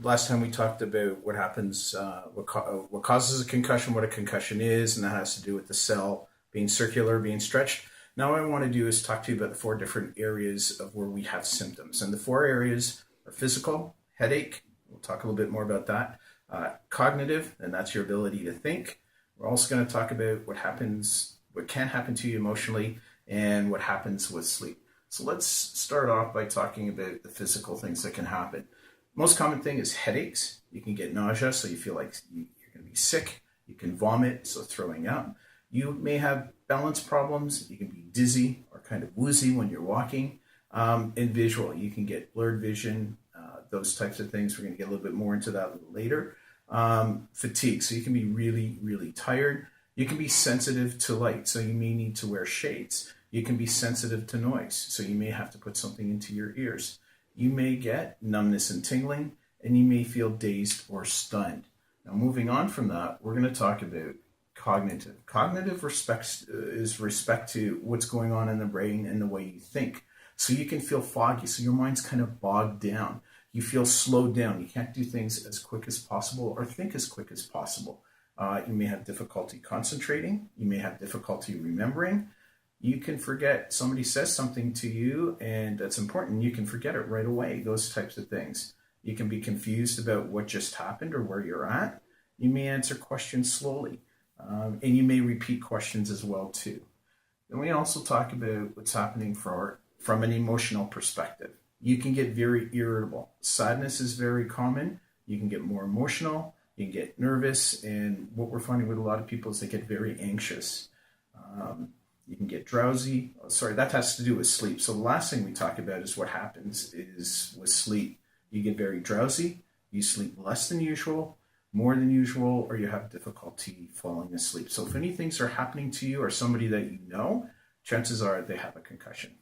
last time we talked about what happens, what causes a concussion, what a concussion is, and that has to do with the cell being circular, being stretched. Now what I want to do is talk to you about the 4 different areas of where we have symptoms. And the 4 areas are physical, headache, we'll talk a little bit more about that, cognitive, and that's your ability to think. We're also going to talk about what can happen to you emotionally, and what happens with sleep. So let's start off by talking about the physical things that can happen. Most common thing is headaches. You can get nausea, so you feel like you're going to be sick. You can vomit, so throwing up. You may have balance problems. You can be dizzy or kind of woozy when you're walking. And visual, you can get blurred vision, those types of things. We're going to get a little bit more into that a little later. Fatigue, so you can be really, really tired. You can be sensitive to light, so you may need to wear shades. You can be sensitive to noise, so you may have to put something into your ears. You may get numbness and tingling, and you may feel dazed or stunned. Now, moving on from that, we're going to talk about cognitive. Cognitive is respect to what's going on in the brain and the way you think. So you can feel foggy, so your mind's kind of bogged down. You feel slowed down. You can't do things as quick as possible or think as quick as possible. You may have difficulty concentrating. You may have difficulty remembering. You can forget. Somebody says something to you and that's important. You can forget it right away. Those types of things. You can be confused about what just happened or where you're at. You may answer questions slowly. And you may repeat questions as well too. Then we also talk about what's happening from an emotional perspective. You can get very irritable. Sadness is very common. You can get more emotional. You can get nervous. And what we're finding with a lot of people is they get very anxious. You can get drowsy. Sorry, that has to do with sleep. So the last thing we talk about is what happens is with sleep. You get very drowsy. You sleep less than usual, more than usual, or you have difficulty falling asleep. So if any things are happening to you or somebody that you know, chances are they have a concussion.